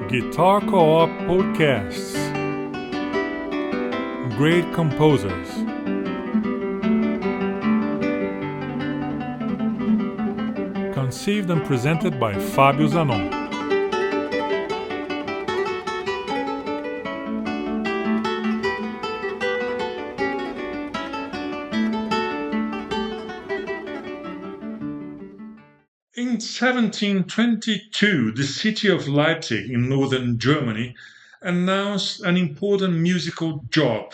Guitar Co-op Podcasts. Great composers. Conceived and presented by Fabio Zanon. In 1722, the city of Leipzig in northern Germany announced an important musical job.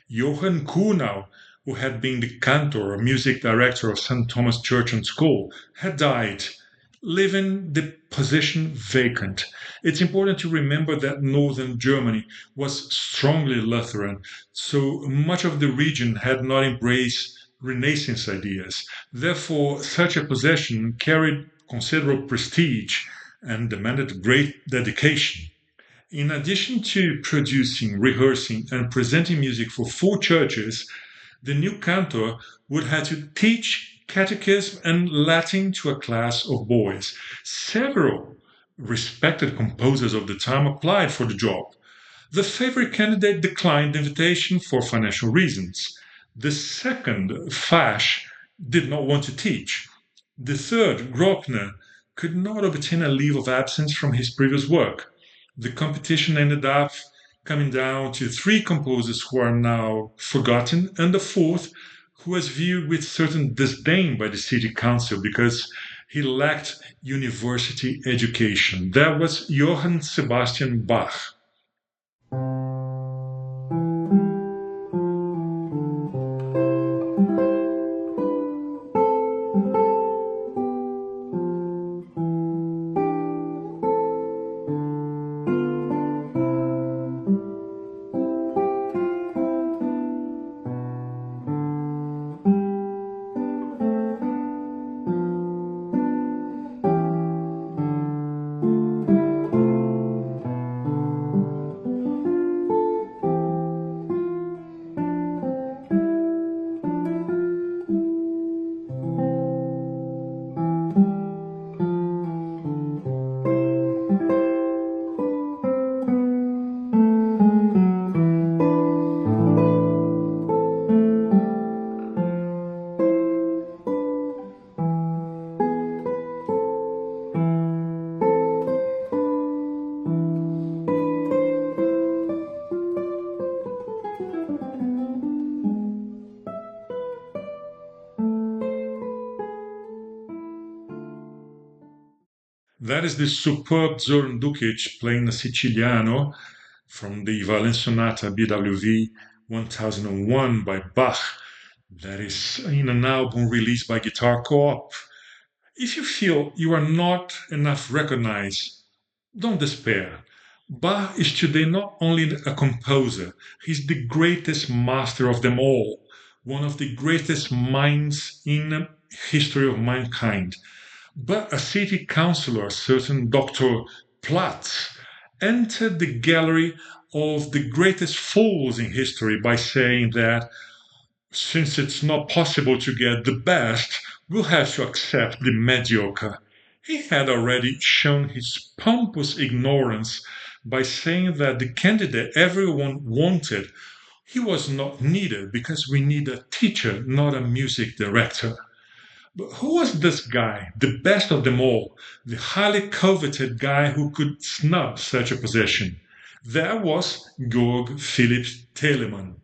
Johann Kuhnau, who had been the cantor or music director of St. Thomas Church and School, had died, leaving the position vacant. It's important to remember that northern Germany was strongly Lutheran, so much of the region had not embraced Renaissance ideas. Therefore, such a position carried considerable prestige and demanded great dedication. In addition to producing, rehearsing, and presenting music for 4 churches, the new cantor would have to teach catechism and Latin to a class of boys. Several respected composers of the time applied for the job. The favorite candidate declined the invitation for financial reasons. The second, Fasch, did not want to teach. The third, Grobner, could not obtain a leave of absence from his previous work. The competition ended up coming down to 3 composers who are now forgotten, and the fourth, who was viewed with certain disdain by the city council because he lacked university education. That was Johann Sebastian Bach. That is the superb Zoran Dukic playing the Siciliano from the Violin Sonata BWV 1001 by Bach. That is in an album released by Guitar Co-op. If you feel you are not enough recognized, don't despair. Bach is today not only a composer, he's the greatest master of them all, one of the greatest minds in the history of mankind. But a city councillor, certain Dr. Platz, entered the gallery of the greatest fools in history by saying that since it's not possible to get the best, we'll have to accept the mediocre. He had already shown his pompous ignorance by saying that the candidate everyone wanted, he was not needed because we need a teacher, not a music director. But who was this guy, the best of them all, the highly coveted guy who could snub such a position? That was Georg Philipp Telemann.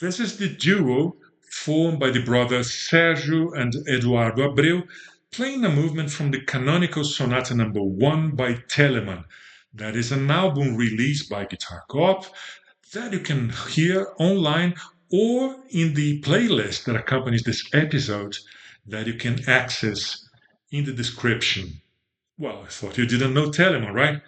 This is the duo formed by the brothers Sérgio and Eduardo Abreu, playing a movement from the canonical Sonata Number 1 by Telemann. That is an album released by GuitarCoop that you can hear online or in the playlist that accompanies this episode that you can access in the description. Well, I thought you didn't know Telemann, right?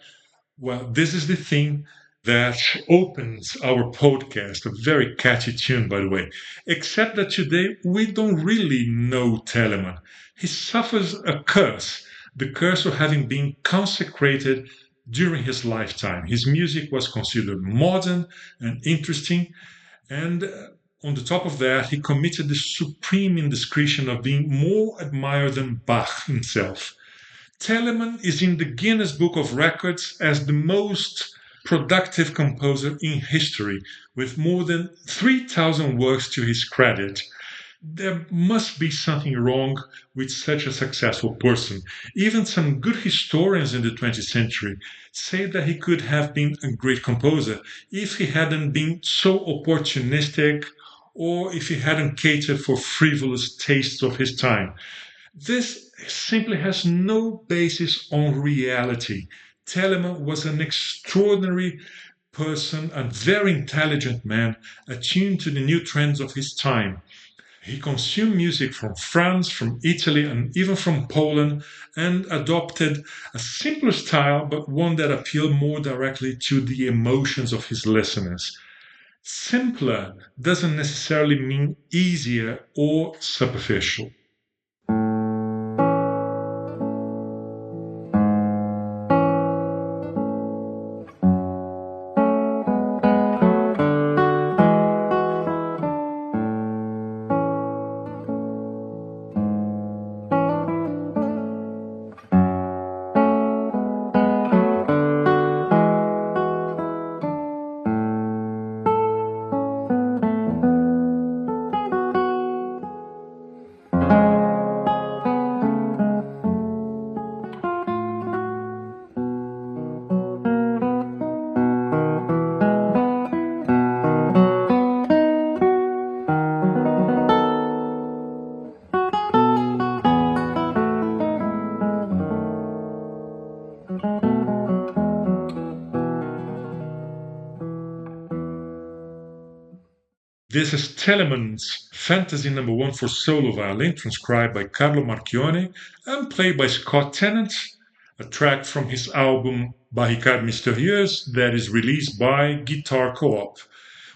Well, this is the theme that opens our podcast, a very catchy tune, by the way. Except that today we don't really know Telemann. He suffers a curse, the curse of having been consecrated during his lifetime. His music was considered modern and interesting, and on the top of that, he committed the supreme indiscretion of being more admired than Bach himself. Telemann is in the Guinness Book of Records as the most productive composer in history, with more than 3,000 works to his credit. There must be something wrong with such a successful person. Even some good historians in the 20th century say that he could have been a great composer if he hadn't been so opportunistic or if he hadn't catered for frivolous tastes of his time. This simply has no basis on reality. Telemann was an extraordinary person, a very intelligent man, attuned to the new trends of his time. He consumed music from France, from Italy, and even from Poland, and adopted a simpler style, but one that appealed more directly to the emotions of his listeners. Simpler doesn't necessarily mean easier or superficial. This is Telemann's Fantasy Number 1 for solo violin, transcribed by Carlo Marchione and played by Scott Tennant, a track from his album Barricade Mystérieuse that is released by GuitarCoop.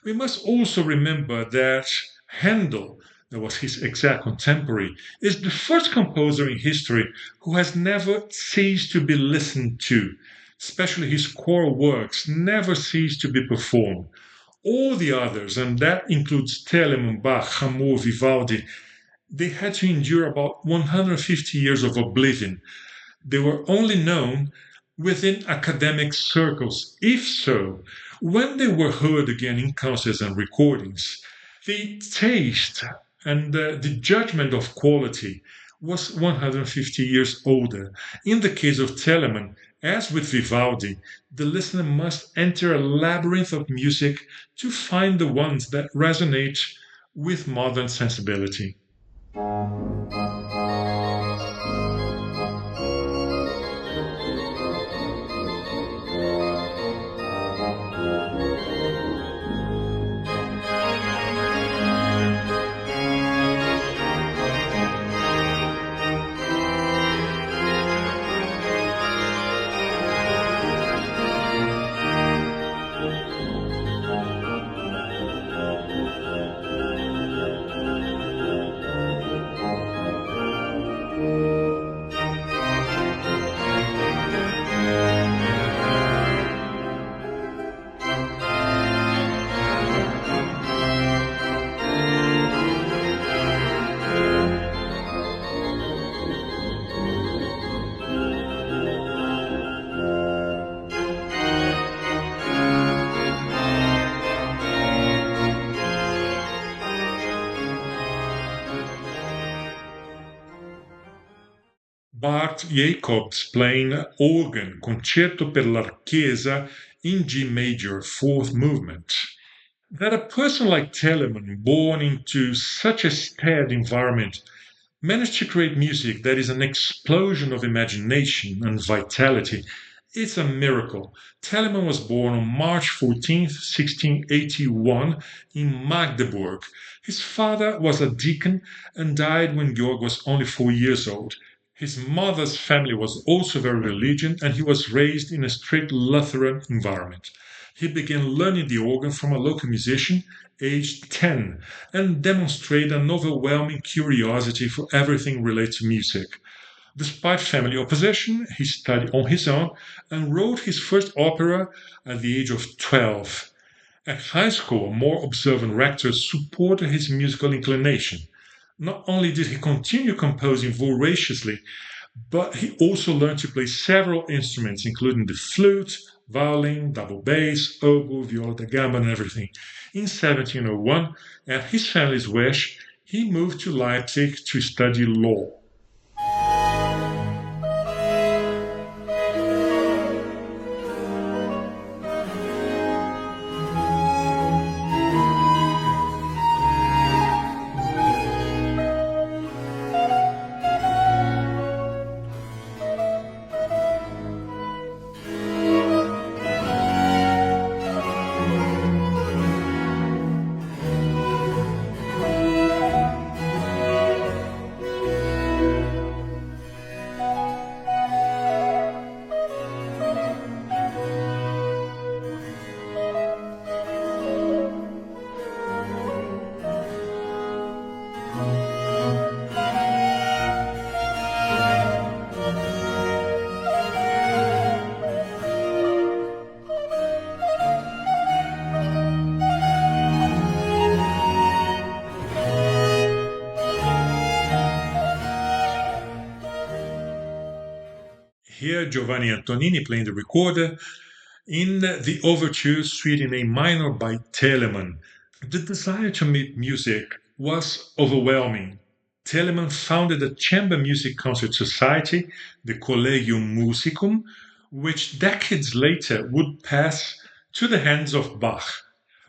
We must also remember that Handel, that was his exact contemporary, is the first composer in history who has never ceased to be listened to. Especially his choral works never cease to be performed. All the others, and that includes Telemann, Bach, Rameau, Vivaldi, they had to endure about 150 years of oblivion. They were only known within academic circles. If so, when they were heard again in concerts and recordings, the taste and the judgment of quality was 150 years older. In the case of Telemann, as with Vivaldi, the listener must enter a labyrinth of music to find the ones that resonate with modern sensibility. Bart Jacobs playing organ, Concerto per l'Archesa in G major, fourth movement. That a person like Telemann, born into such a staid environment, managed to create music that is an explosion of imagination and vitality. It's a miracle. Telemann was born on March 14th, 1681, in Magdeburg. His father was a deacon and died when Georg was only 4 years old. His mother's family was also very religious, and he was raised in a strict Lutheran environment. He began learning the organ from a local musician aged 10 and demonstrated an overwhelming curiosity for everything related to music. Despite family opposition, he studied on his own and wrote his first opera at the age of 12. At high school, a more observant rector supported his musical inclination. Not only did he continue composing voraciously, but he also learned to play several instruments, including the flute, violin, double bass, oboe, viola da gamba, and everything. In 1701, at his family's wish, he moved to Leipzig to study law. Here, Giovanni Antonini playing the recorder in the overture Suite in A minor by Telemann. The desire to make music was overwhelming. Telemann founded a chamber music concert society, the Collegium Musicum, which decades later would pass to the hands of Bach.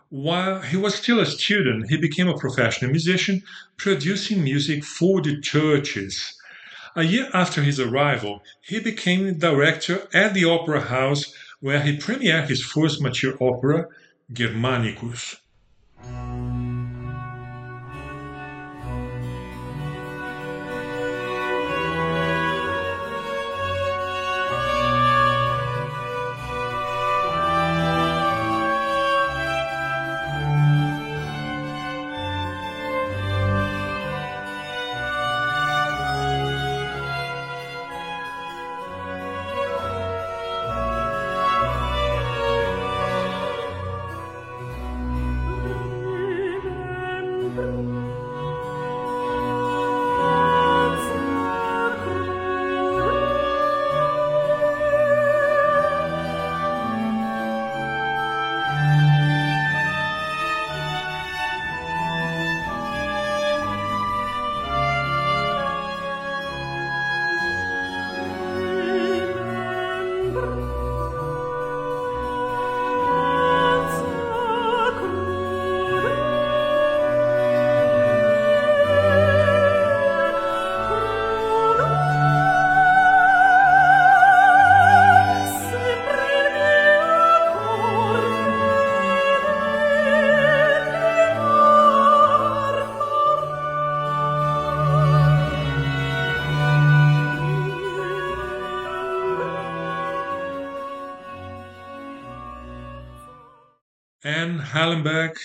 While he was still a student, he became a professional musician, producing music for the churches. A year after his arrival, he became director at the Opera House, where he premiered his first mature opera, Germanicus. Anne Hallenberg,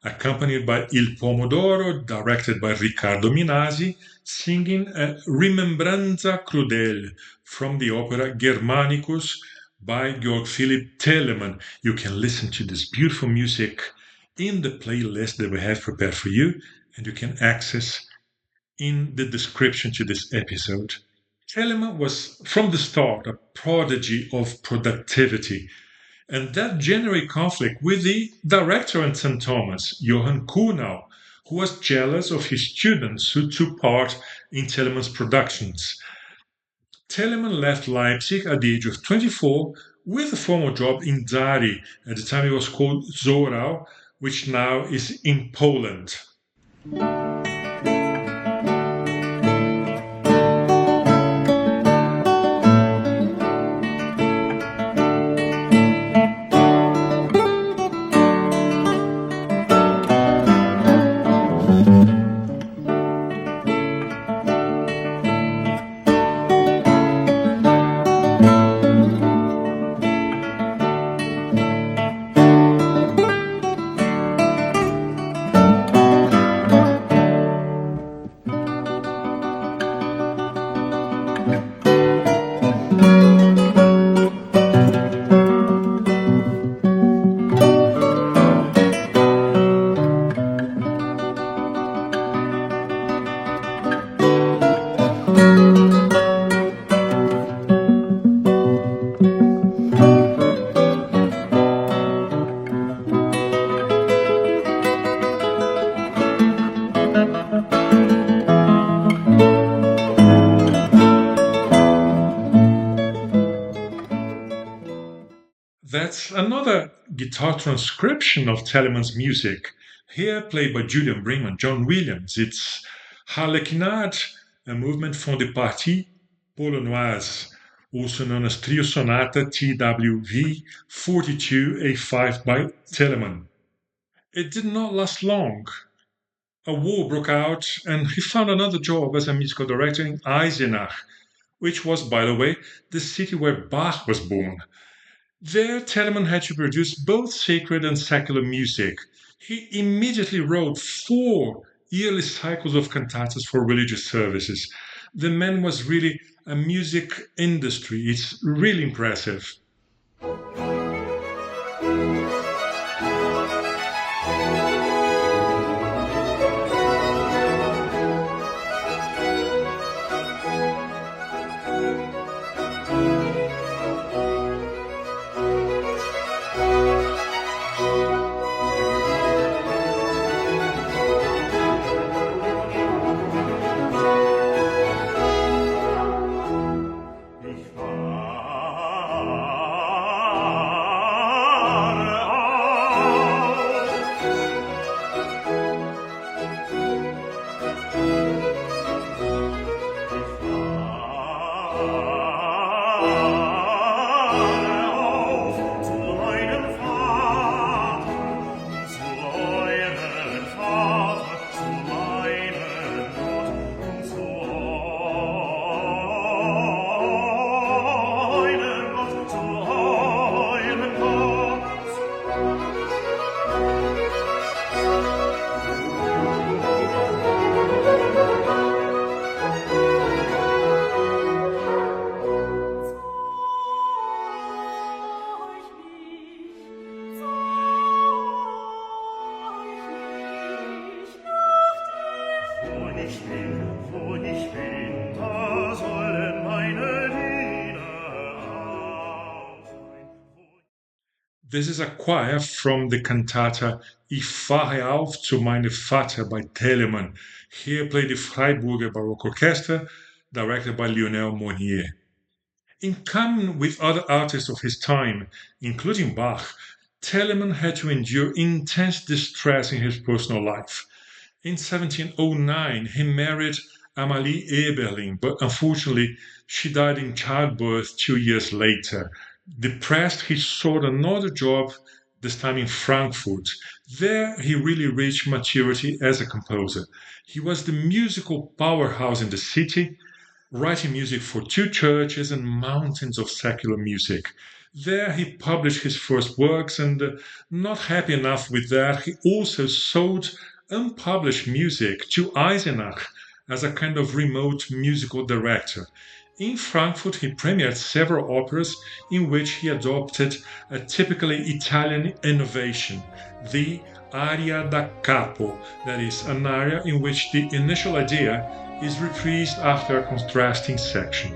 accompanied by Il Pomodoro, directed by Riccardo Minasi, singing a Rimembranza Crudele from the opera Germanicus by Georg Philipp Telemann. You can listen to this beautiful music in the playlist that we have prepared for you, and you can access in the description to this episode. Telemann was, from the start, a prodigy of productivity, and that generated conflict with the director in St. Thomas, Johann Kuhnau, who was jealous of his students who took part in Telemann's productions. Telemann left Leipzig at the age of 24 with a formal job in Dari. At the time it was called Zorau, which now is in Poland. That's another guitar transcription of Telemann's music, here played by Julian Bream and John Williams. It's Harlequinade, a movement from the Partie Polonaise, also known as Trio Sonata TWV 42A5 by Telemann. It did not last long. A war broke out, and he found another job as a musical director in Eisenach, which was, by the way, the city where Bach was born. There, Telemann had to produce both sacred and secular music. He immediately wrote 4 yearly cycles of cantatas for religious services. The man was really a music industry. It's really impressive. This is a choir from the cantata Ich fahre auf zu meinem Vater by Telemann, here played the Freiburger Baroque Orchestra, directed by Lionel Monnier. In common with other artists of his time, including Bach, Telemann had to endure intense distress in his personal life. In 1709, he married Amalie Eberlin, but unfortunately, she died in childbirth 2 years later. Depressed, he sought another job, this time in Frankfurt. There, he really reached maturity as a composer. He was the musical powerhouse in the city, writing music for 2 churches and mountains of secular music. There, he published his first works, and not happy enough with that, he also sold unpublished music to Eisenach as a kind of remote musical director. In Frankfurt, he premiered several operas in which he adopted a typically Italian innovation, the aria da capo, that is, an aria in which the initial idea is reprised after a contrasting section.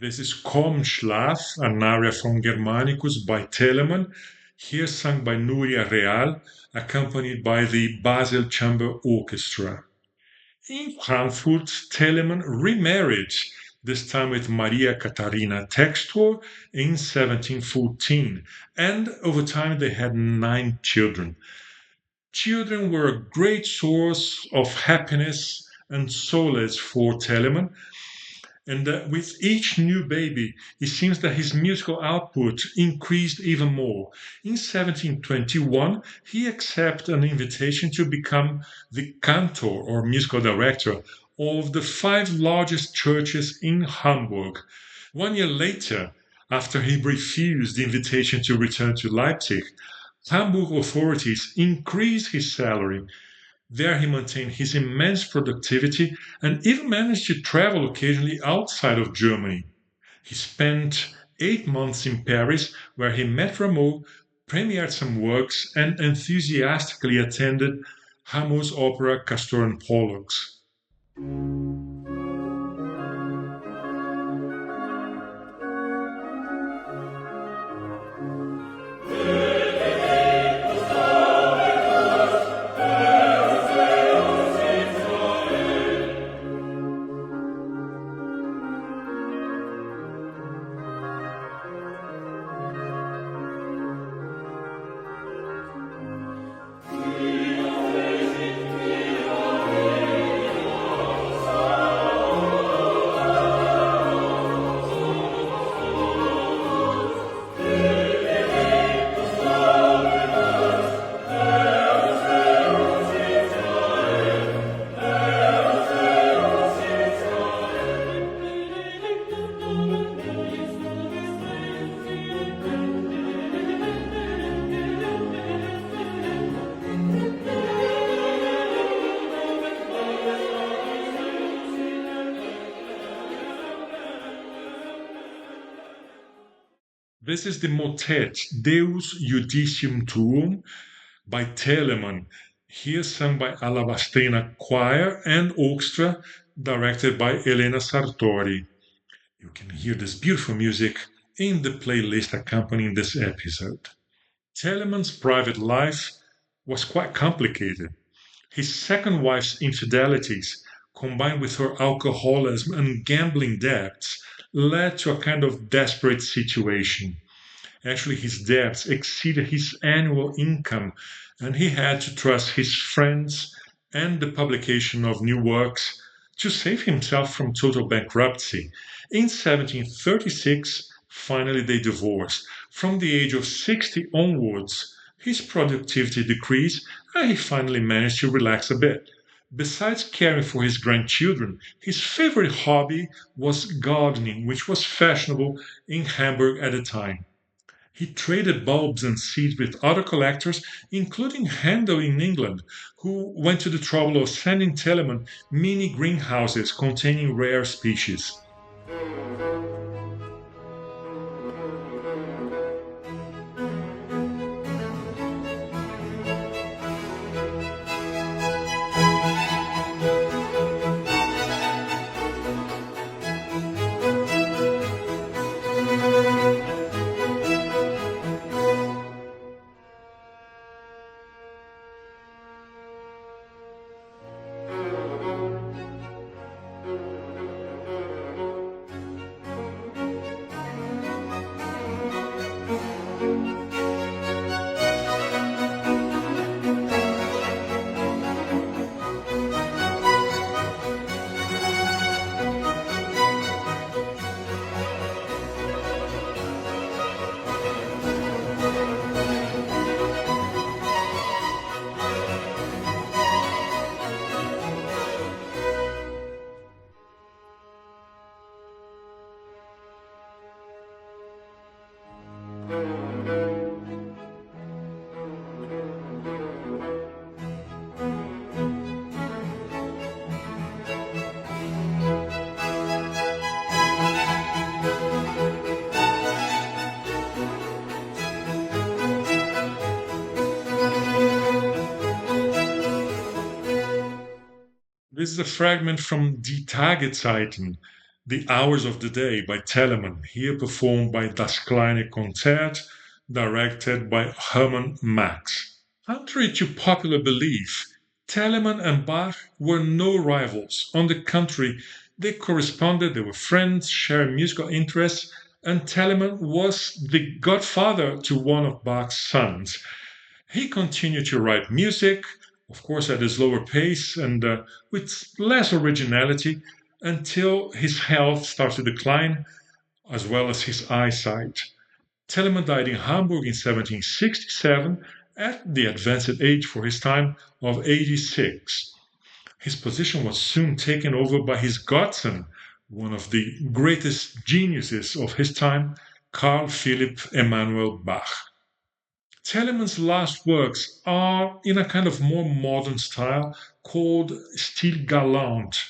This is Komm Schlaf, an aria from Germanicus by Telemann, here sung by Nuria Real, accompanied by the Basel Chamber Orchestra. In Frankfurt, Telemann remarried, this time with Maria Katharina Textor in 1714, and over time they had 9 children. Children were a great source of happiness and solace for Telemann, and with each new baby, it seems that his musical output increased even more. In 1721, he accepted an invitation to become the cantor or musical director of the 5 largest churches in Hamburg. 1 year later, after he refused the invitation to return to Leipzig, Hamburg authorities increased his salary. There he maintained his immense productivity and even managed to travel occasionally outside of Germany. He spent 8 months in Paris, where he met Rameau, premiered some works, and enthusiastically attended Hamel's opera Castor and Pollux. This is the motet Deus Judicium Tuum by Telemann, here sung by Alabastrina Choir and Orchestra, directed by Elena Sartori. You can hear this beautiful music in the playlist accompanying this episode. Telemann's private life was quite complicated. His second wife's infidelities, combined with her alcoholism and gambling debts, led to a kind of desperate situation. Actually, his debts exceeded his annual income, and he had to trust his friends and the publication of new works to save himself from total bankruptcy. In 1736, finally they divorced. From the age of 60 onwards, his productivity decreased, and he finally managed to relax a bit. Besides caring for his grandchildren, his favorite hobby was gardening, which was fashionable in Hamburg at the time. He traded bulbs and seeds with other collectors, including Handel in England, who went to the trouble of sending Telemann mini greenhouses containing rare species. This is a fragment from Die Tagezeiten, The Hours of the Day by Telemann, here performed by Das Kleine Konzert, directed by Hermann Max. Contrary to popular belief, Telemann and Bach were no rivals. On the contrary, they corresponded, they were friends, shared musical interests, and Telemann was the godfather to one of Bach's sons. He continued to write music, of course at a slower pace and with less originality, until his health started to decline, as well as his eyesight. Telemann died in Hamburg in 1767 at the advanced age for his time of 86. His position was soon taken over by his godson, one of the greatest geniuses of his time, Carl Philipp Emanuel Bach. Telemann's last works are in a kind of more modern style called Style Galant.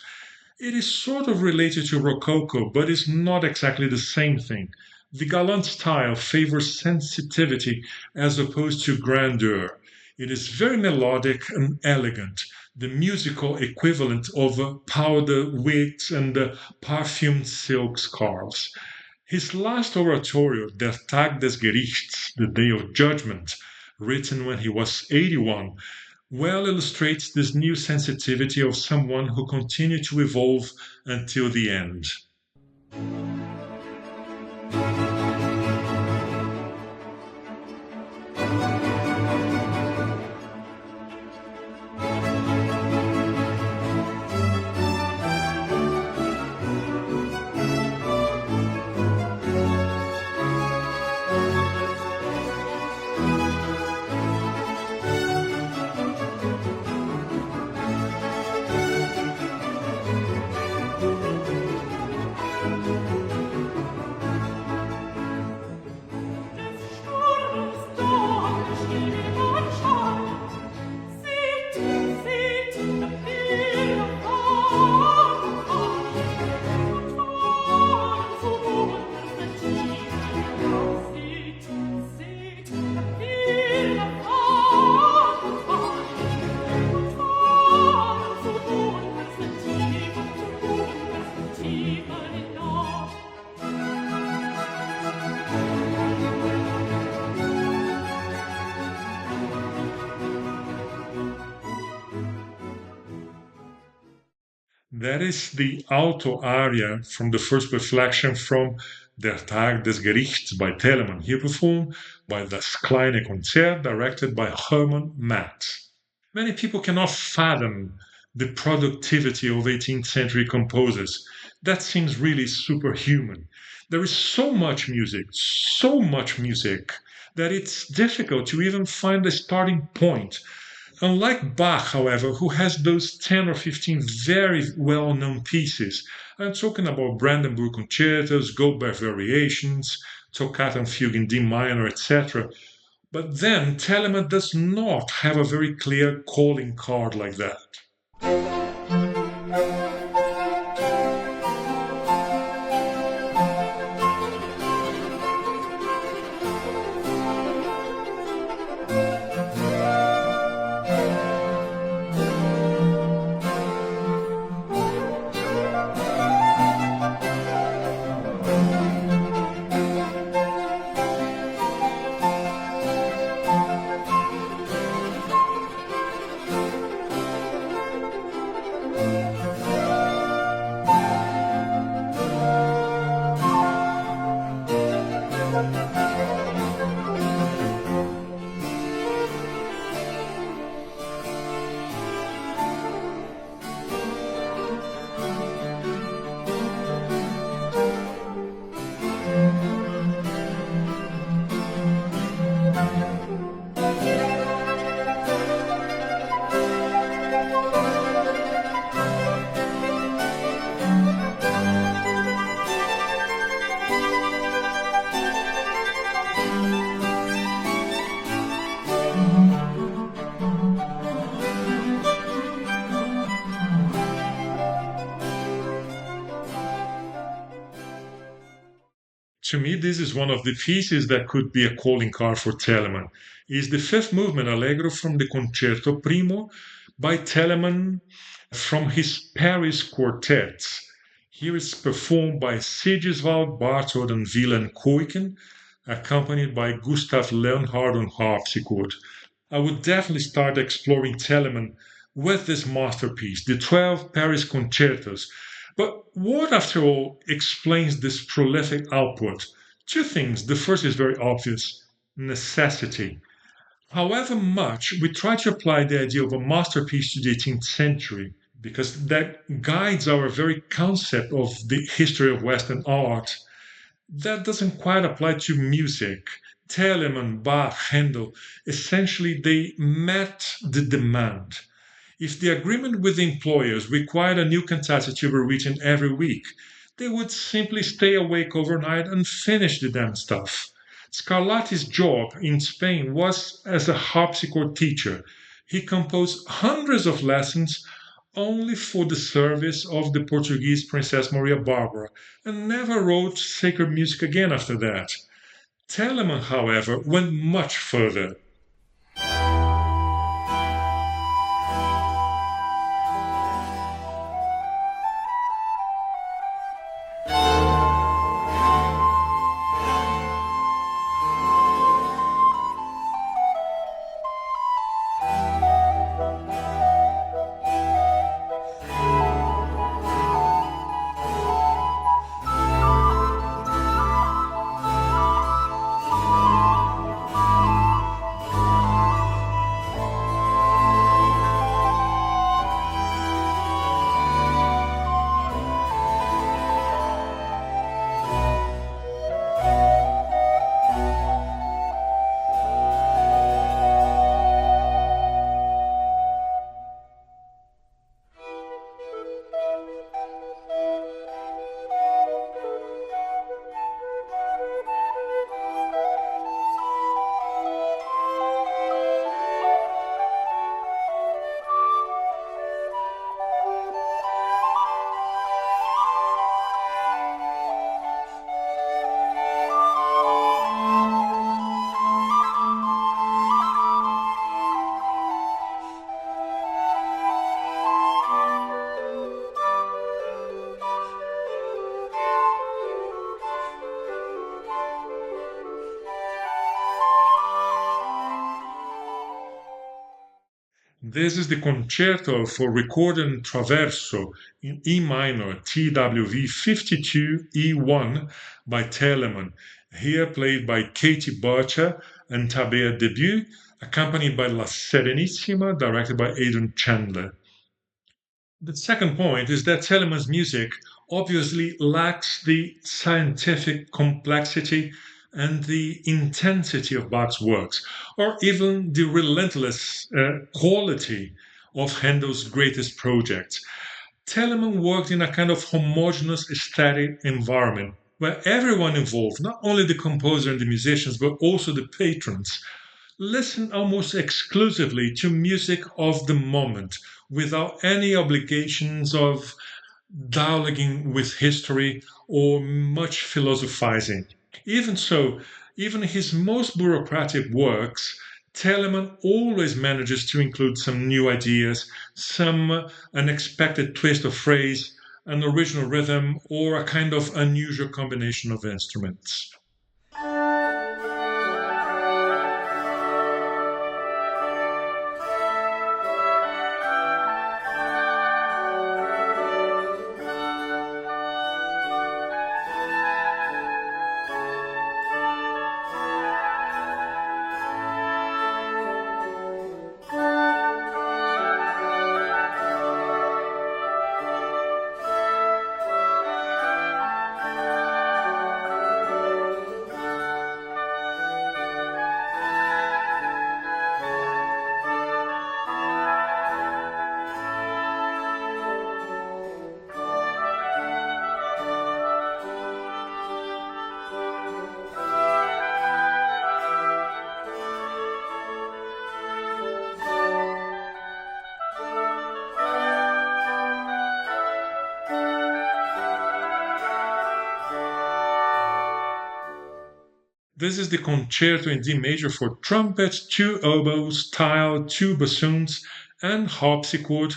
It is sort of related to Rococo, but is not exactly the same thing. The Galant style favors sensitivity as opposed to grandeur. It is very melodic and elegant, the musical equivalent of powder wigs and perfumed silk scarves. His last oratorio, Der Tag des Gerichts, the Day of Judgment, written when he was 81, well illustrates this new sensitivity of someone who continued to evolve until the end. That is the alto aria from the first reflection from Der Tag des Gerichts by Telemann, here performed by Das Kleine Konzert, directed by Hermann Max. Many people cannot fathom the productivity of 18th century composers. That seems really superhuman. There is so much music, that it's difficult to even find a starting point. Unlike Bach, however, who has those 10 or 15 very well-known pieces, I'm talking about Brandenburg concertos, Goldberg variations, Toccata and Fugue in D minor, etc. But then Telemann does not have a very clear calling card like that. To me, this is one of the pieces that could be a calling card for Telemann. Is the fifth movement Allegro from the Concerto Primo by Telemann from his Paris quartets. Here it's performed by Sigiswald Barthold and Wilhelm Kuyken, accompanied by Gustav Leonhard on harpsichord. I would definitely start exploring Telemann with this masterpiece, the 12 Paris concertos. But what, after all, explains this prolific output? Two things. The first is very obvious: necessity. However much we try to apply the idea of a masterpiece to the 18th century, because that guides our very concept of the history of Western art, that doesn't quite apply to music. Telemann, Bach, Handel, essentially they met the demand. If the agreement with the employers required a new cantata to be written every week, they would simply stay awake overnight and finish the damn stuff. Scarlatti's job in Spain was as a harpsichord teacher. He composed hundreds of lessons only for the service of the Portuguese Princess Maria Barbara, and never wrote sacred music again after that. Telemann, however, went much further. This is the concerto for recorded traverso in E minor, TWV 52 E1 by Telemann, here played by Katie Burcher and Tabea Debut, accompanied by La Serenissima, directed by Adrian Chandler. The second point is that Telemann's music obviously lacks the scientific complexity and the intensity of Bach's works, or even the relentless quality of Handel's greatest projects. Telemann worked in a kind of homogeneous aesthetic environment where everyone involved, not only the composer and the musicians, but also the patrons, listened almost exclusively to music of the moment without any obligations of dialoguing with history or much philosophizing. Even so, even in his most bureaucratic works, Telemann always manages to include some new ideas, some unexpected twist of phrase, an original rhythm, or a kind of unusual combination of instruments. This is the concerto in D major for trumpet, two oboes, tile, two bassoons, and harpsichord,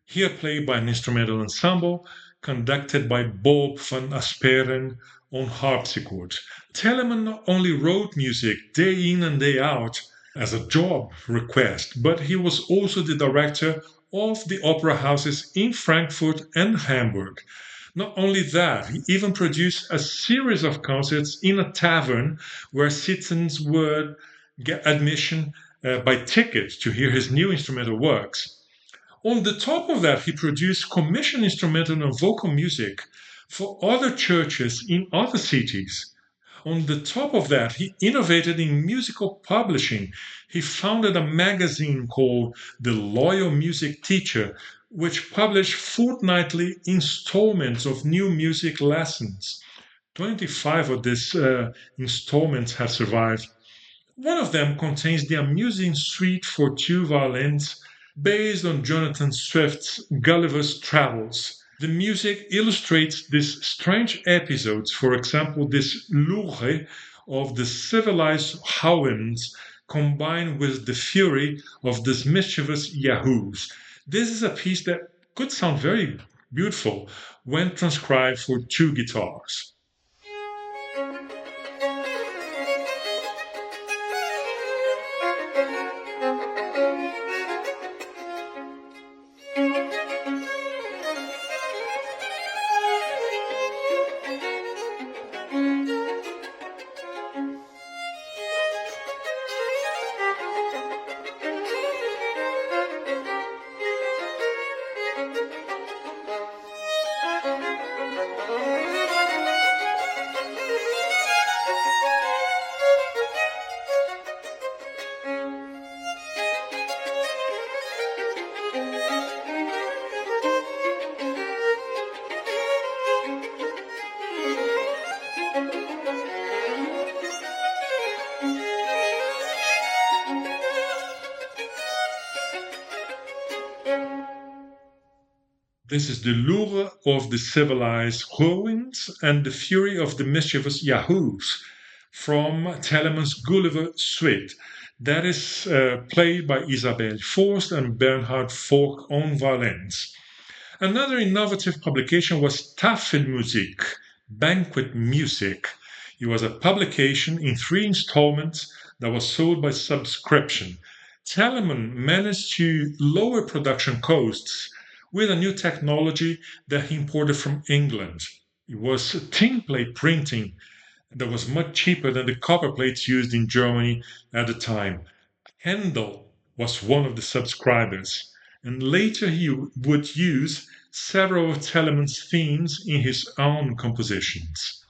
here played by an instrumental ensemble conducted by Bob van Asperen on harpsichord. Telemann not only wrote music day in and day out as a job request, but he was also the director of the opera houses in Frankfurt and Hamburg. Not only that, he even produced a series of concerts in a tavern where citizens would get admission by ticket to hear his new instrumental works. On the top of that, he produced commissioned instrumental and vocal music for other churches in other cities. On the top of that, he innovated in musical publishing. He founded a magazine called The Loyal Music Teacher, which published fortnightly installments of new music lessons. 25 of these installments have survived. One of them contains the amusing suite for two violins based on Jonathan Swift's Gulliver's Travels. The music illustrates these strange episodes, for example, this Louvre of the civilized Howans combined with the fury of these mischievous Yahoos. This is a piece that could sound very beautiful when transcribed for two guitars. This is the lure of the civilized Howans and the fury of the mischievous Yahoos from Telemann's Gulliver Suite. That is played by Isabel Forst and Bernhard Vogt on violins. Another innovative publication was Tafelmusik, Banquet Music. It was a publication in 3 installments that was sold by subscription. Telemann managed to lower production costs with a new technology that he imported from England. It was tin plate printing that was much cheaper than the copper plates used in Germany at the time. Handel was one of the subscribers, and later he would use several of Telemann's themes in his own compositions.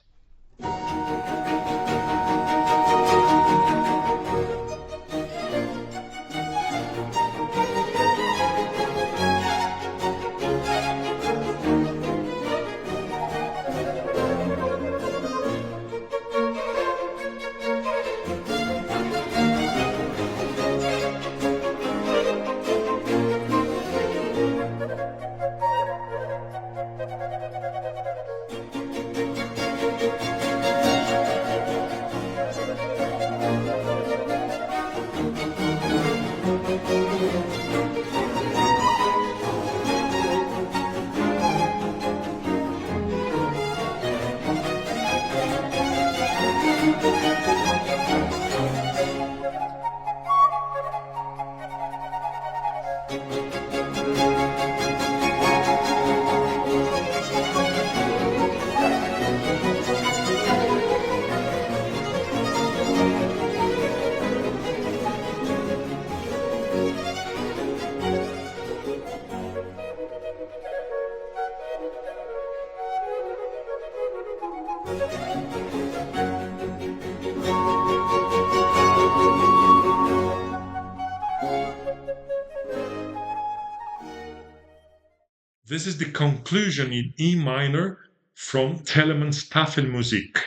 This is the conclusion in E minor from Telemann's Tafelmusik,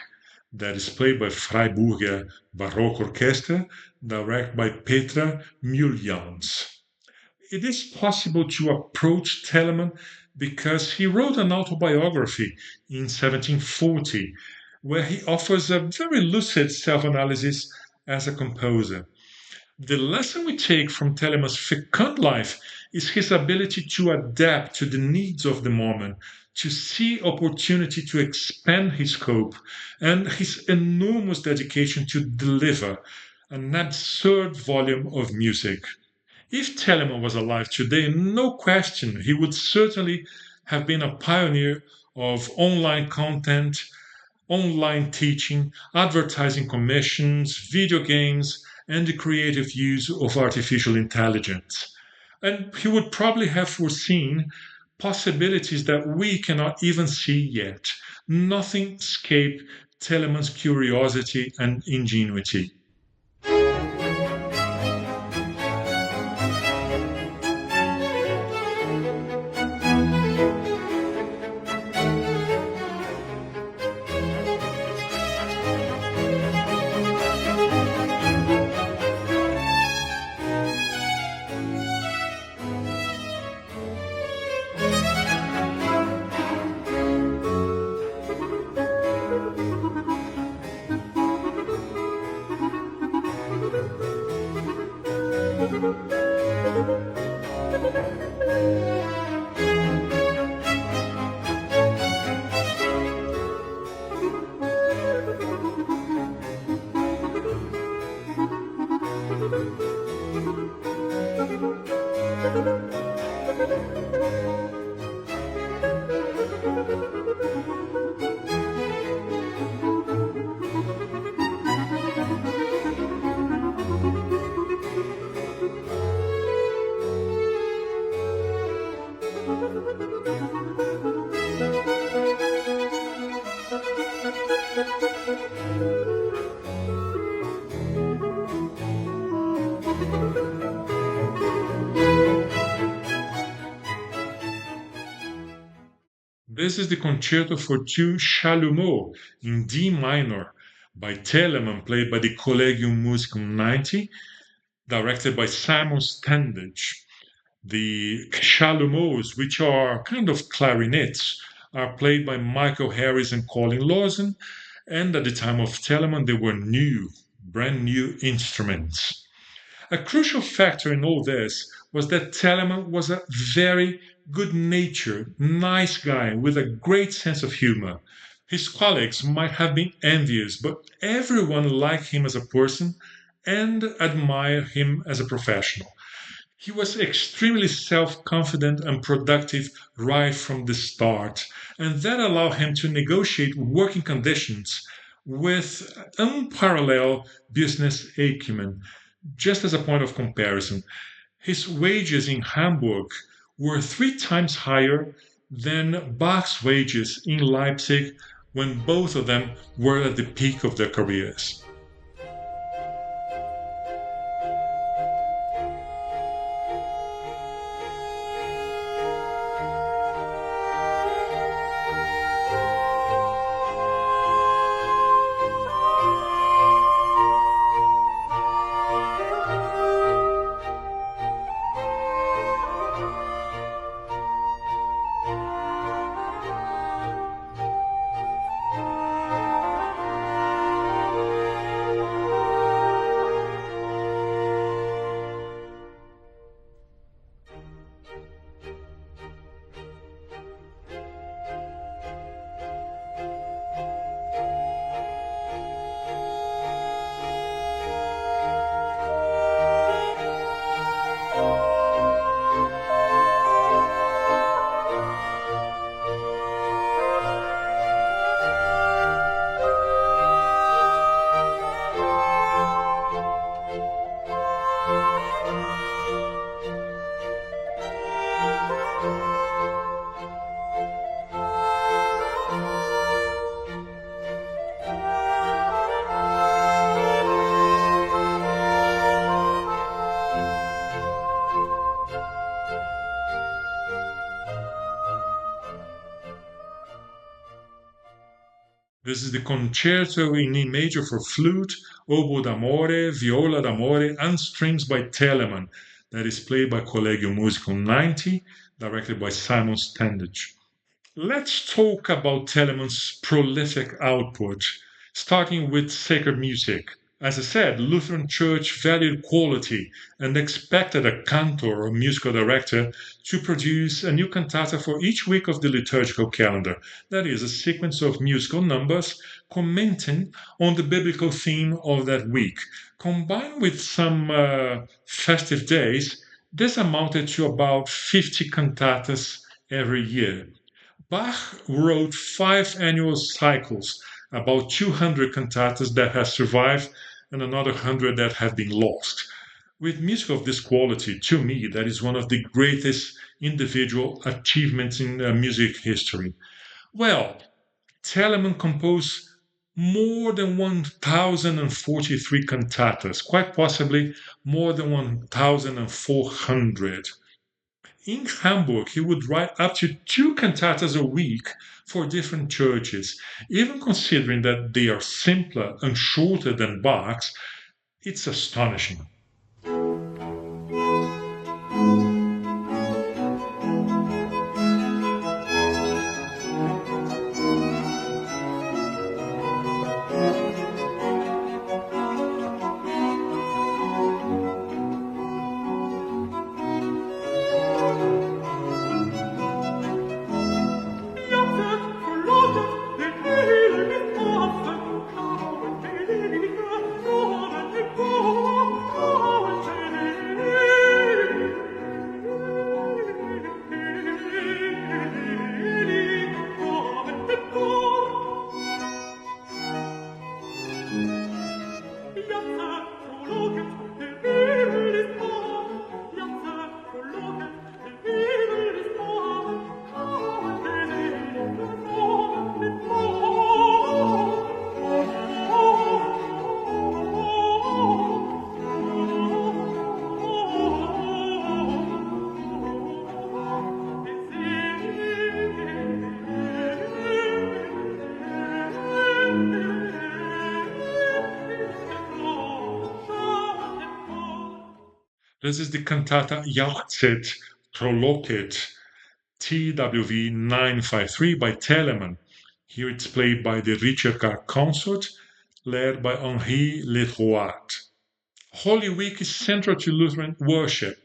that is played by Freiburger Baroque Orchestra, directed by Petra Muljans. It is possible to approach Telemann because he wrote an autobiography in 1740, where he offers a very lucid self-analysis as a composer. The lesson we take from Telemann's fecund life is his ability to adapt to the needs of the moment, to see opportunity to expand his scope, and his enormous dedication to deliver an absurd volume of music. If Telemann was alive today, no question, he would certainly have been a pioneer of online content, online teaching, advertising commissions, video games, and the creative use of artificial intelligence. And he would probably have foreseen possibilities that we cannot even see yet. Nothing escaped Telemann's curiosity and ingenuity. This is the Concerto for Two Chalumeau in D minor by Telemann, played by the Collegium Musicum 90, directed by Simon Standage. The chalumeaus, which are kind of clarinets, are played by Michael Harris and Colin Lawson, and at the time of Telemann, they were brand new instruments. A crucial factor in all this was that Telemann was a very good-natured, nice guy with a great sense of humor. His colleagues might have been envious, but everyone liked him as a person and admired him as a professional. He was extremely self-confident and productive right from the start, and that allowed him to negotiate working conditions with unparalleled business acumen. Just as a point of comparison, his wages in Hamburg were 3 times higher than Bach's wages in Leipzig when both of them were at the peak of their careers. This is the Concerto in E major for flute, oboe d'amore, viola d'amore, and strings by Telemann, that is played by Collegium Musicum 90, directed by Simon Standage. Let's talk about Telemann's prolific output, starting with sacred music. As I said, Lutheran Church valued quality and expected a cantor or musical director to produce a new cantata for each week of the liturgical calendar. That is, a sequence of musical numbers commenting on the biblical theme of that week. Combined with some festive days, this amounted to about 50 cantatas every year. Bach wrote 5 annual cycles, about 200 cantatas that have survived and another 100 that have been lost. With music of this quality, to me, that is one of the greatest individual achievements in music history. Well, Telemann composed more than 1,043 cantatas, quite possibly more than 1,400. In Hamburg, he would write up to 2 cantatas a week for different churches. Even considering that they are simpler and shorter than Bach's, it's astonishing. This is the cantata Jauchzet, Troloket, TWV 953 by Telemann. Here it's played by the Ricercar Consort, led by Henri Ledroit. Holy Week is central to Lutheran worship.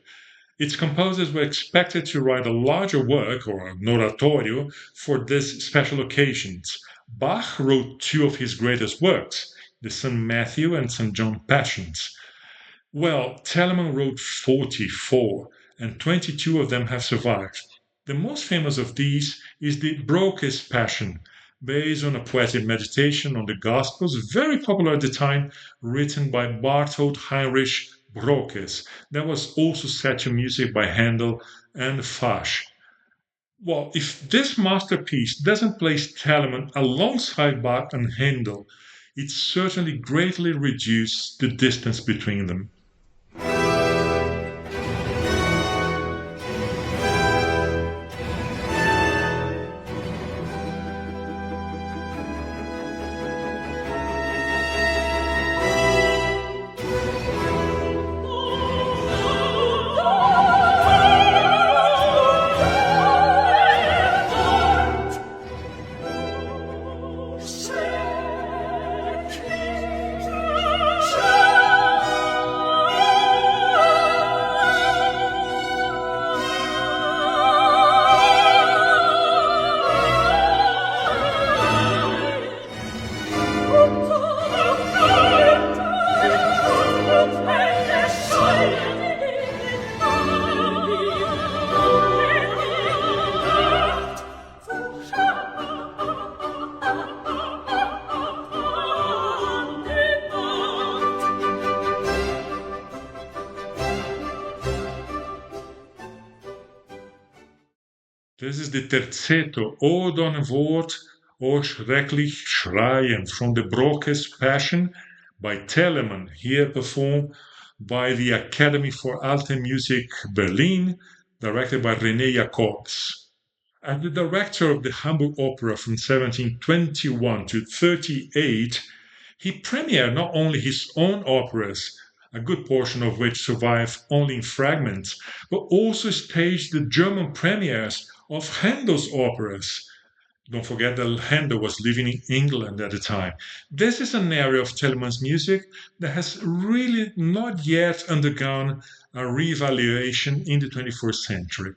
Its composers were expected to write a larger work, or an oratorio, for these special occasions. Bach wrote 2 of his greatest works, the St. Matthew and St. John Passions. Well, Telemann wrote 44, and 22 of them have survived. The most famous of these is the Brockes Passion, based on a poetic meditation on the Gospels, very popular at the time, written by Barthold Heinrich Brockes, that was also set to music by Handel and Fasch. Well, if this masterpiece doesn't place Telemann alongside Bach and Handel, it certainly greatly reduced the distance between them. This is the terzetto, O Donnerwort, O schrecklich schreien, from the Brockes Passion by Telemann, here performed by the Academy for Alte Musik Berlin, directed by René Jacobs. As the director of the Hamburg Opera from 1721 to 38, he premiered not only his own operas, a good portion of which survive only in fragments, but also staged the German premieres of Handel's operas. Don't forget that Handel was living in England at the time. This is an area of Telemann's music that has really not yet undergone a reevaluation in the 21st century.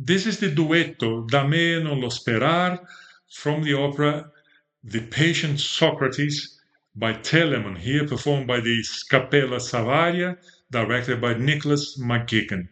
This is the duetto Da me non lo sperar from the opera The Patient Socrates by Telemann, here performed by the Scapella Savaria, directed by Nicholas McGuigan.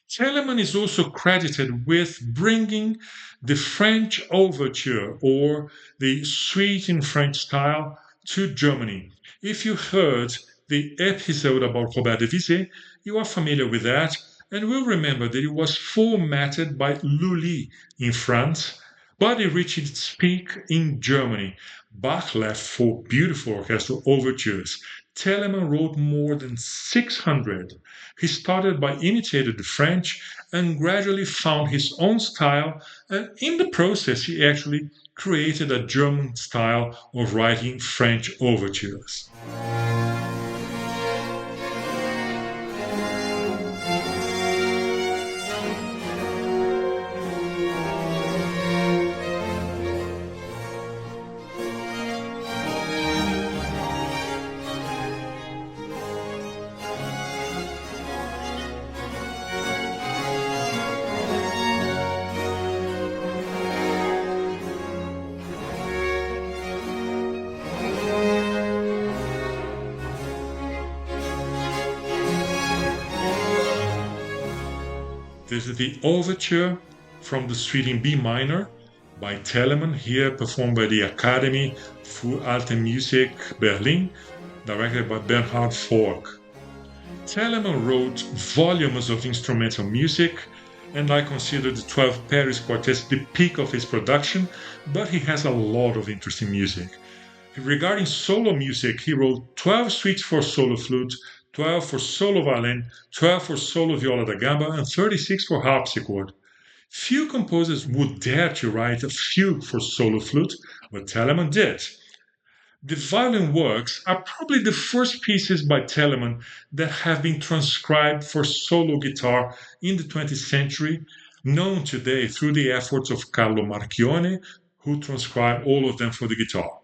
Telemann is also credited with bringing the French overture, or the suite in French style, to Germany. If you heard the episode about Robert de Bizet, you are familiar with that, and will remember that it was formatted by Lully in France, but it reached its peak in Germany. Bach left 4 beautiful orchestral overtures. Telemann wrote more than 600. He started by imitating the French and gradually found his own style, and in the process he actually created a German style of writing French overtures. This is the overture from the suite in B minor by Telemann, here performed by the Academy für Alte Musik Berlin, directed by Bernhard Fork. Telemann wrote volumes of instrumental music, and I consider the 12 Paris quartets the peak of his production, but he has a lot of interesting music. Regarding solo music, he wrote 12 suites for solo flute, 12 for solo violin, 12 for solo viola da gamba, and 36 for harpsichord. Few composers would dare to write a fugue for solo flute, but Telemann did. The violin works are probably the first pieces by Telemann that have been transcribed for solo guitar in the 20th century, known today through the efforts of Carlo Marchione, who transcribed all of them for the guitar.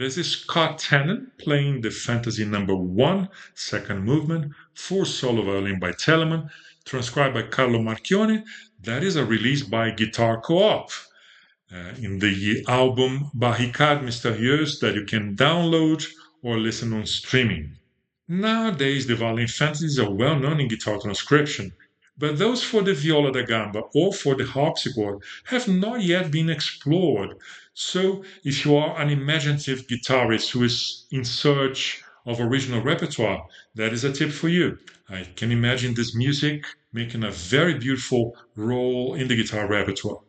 This is Scott Tannen playing the Fantasy No. 1, second movement, for solo violin by Telemann, transcribed by Carlo Marchione. That is a release by GuitarCoop in the album Barricade Mystérieuse that you can download or listen on streaming. Nowadays, the violin fantasies are well known in guitar transcription, but those for the viola da gamba or for the harpsichord have not yet been explored. So, if you are an imaginative guitarist who is in search of original repertoire, that is a tip for you. I can imagine this music making a very beautiful role in the guitar repertoire.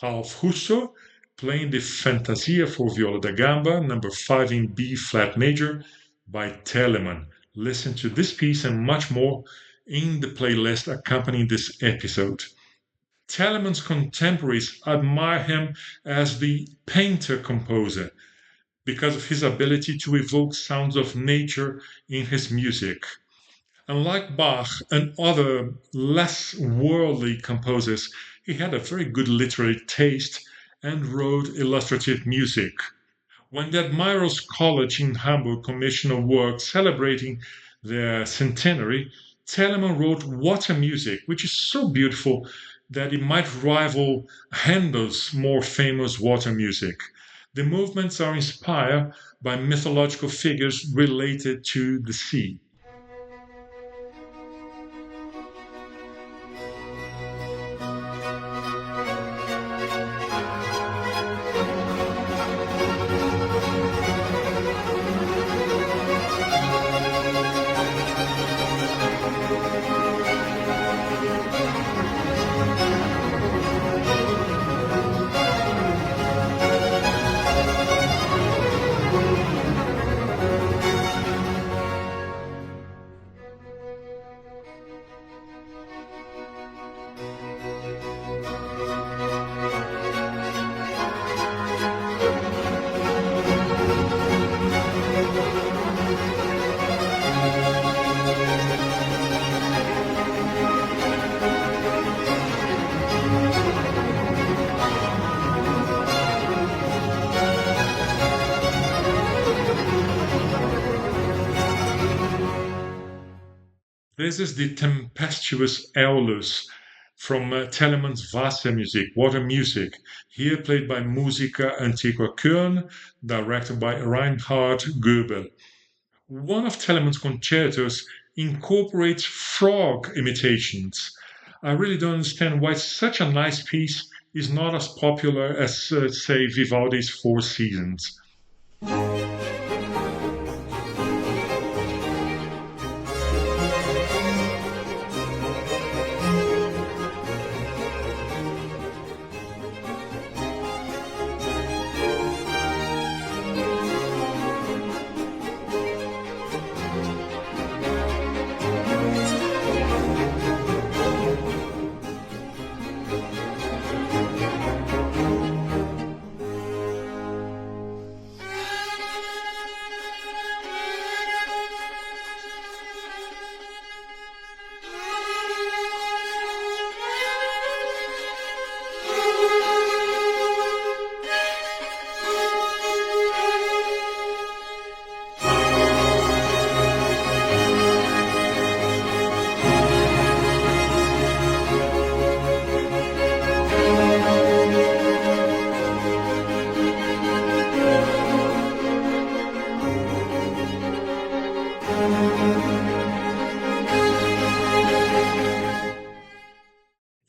Ralph Russo playing the Fantasia for viola da gamba, number 5 in B flat major by Telemann. Listen to this piece and much more in the playlist accompanying this episode. Telemann's contemporaries admire him as the painter-composer because of his ability to evoke sounds of nature in his music. Unlike Bach and other less worldly composers, he had a very good literary taste and wrote illustrative music. When the Admirals College in Hamburg commissioned a work celebrating their centenary, Telemann wrote water music, which is so beautiful that it might rival Handel's more famous water music. The movements are inspired by mythological figures related to the sea. This is the tempestuous Aulus from Telemann's Wassermusik, water music, here played by Musica Antiqua Köln, directed by Reinhard Goebel. One of Telemann's concertos incorporates frog imitations. I really don't understand why such a nice piece is not as popular as, say, Vivaldi's Four Seasons.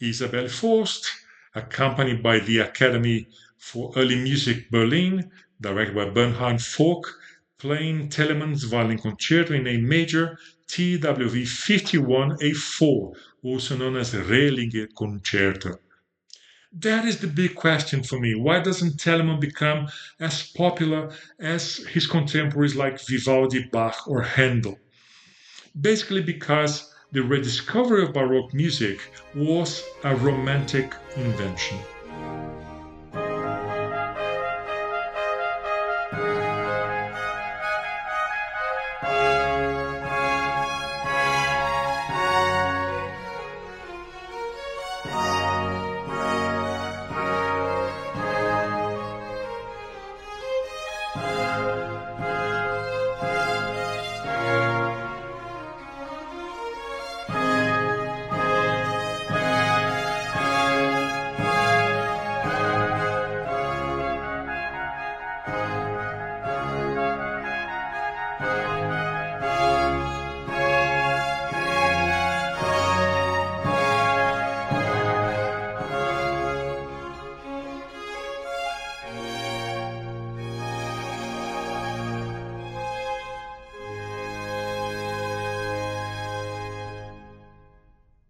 Isabel Forst, accompanied by the Academy for Early Music Berlin, directed by Bernhard Vogt, playing Telemann's Violin Concerto in A major, TWV 51A4, also known as Rehrlinge Concerto. That is the big question for me. Why doesn't Telemann become as popular as his contemporaries like Vivaldi, Bach, or Handel? Basically because the rediscovery of Baroque music was a romantic invention.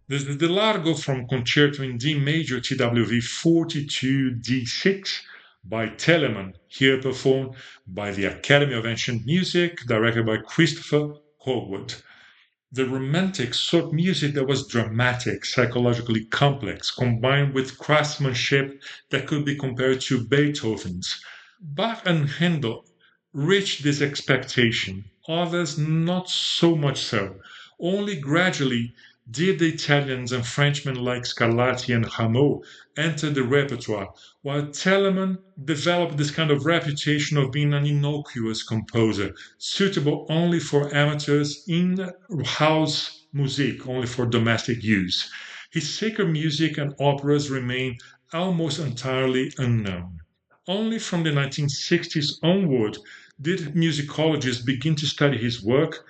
The Largo from Concerto in D major TWV 42 D6 by Telemann, here performed by the Academy of Ancient Music, directed by Christopher Hogwood. The Romantics sought music that was dramatic, psychologically complex, combined with craftsmanship that could be compared to Beethoven's. Bach and Handel reached this expectation, others not so much so. Only gradually did the Italians and Frenchmen like Scarlatti and Rameau enter the repertoire, while Telemann developed this kind of reputation of being an innocuous composer, suitable only for amateurs in house music, only for domestic use. His sacred music and operas remain almost entirely unknown. Only from the 1960s onward did musicologists begin to study his work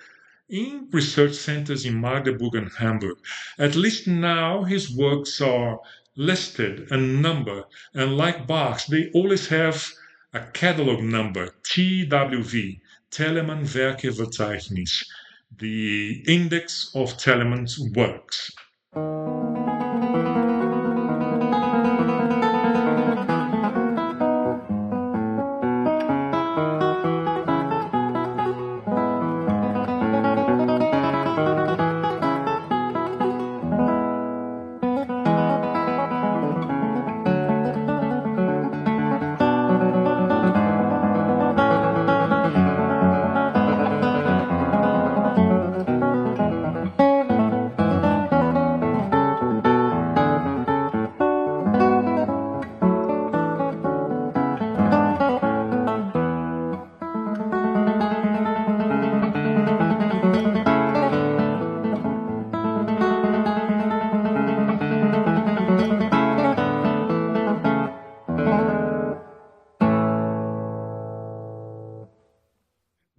in research centers in Magdeburg and Hamburg. At least now his works are listed and numbered, and like Bach's, they always have a catalog number, TWV, Telemann Werkeverzeichnis, the index of Telemann's works.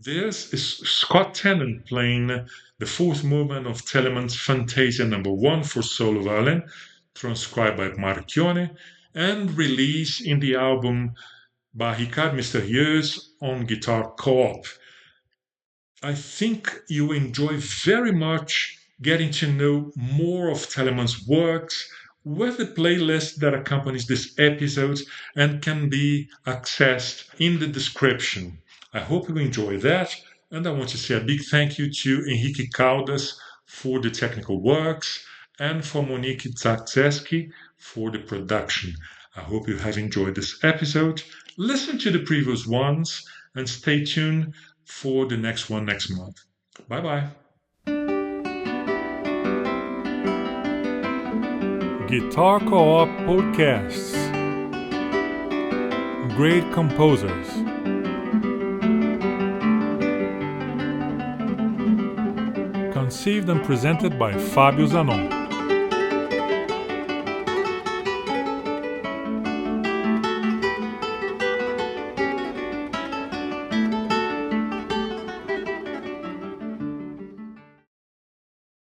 This is Scott Tennant playing the fourth movement of Telemann's Fantasia No. 1 for solo violin, transcribed by Marchione and released in the album Barricade Mystérieuse on GuitarCoop. I think you enjoy very much getting to know more of Telemann's works with the playlist that accompanies this episode and can be accessed in the description. I hope you enjoy that, and I want to say a big thank you to Henrique Caldas for the technical works and for Monicky Zaczéski for the production. I hope you have enjoyed this episode. Listen to the previous ones and stay tuned for the next one next month. Bye-bye. GuitarCoop Podcasts. Great composers. Conceived and presented by Fabio Zanon.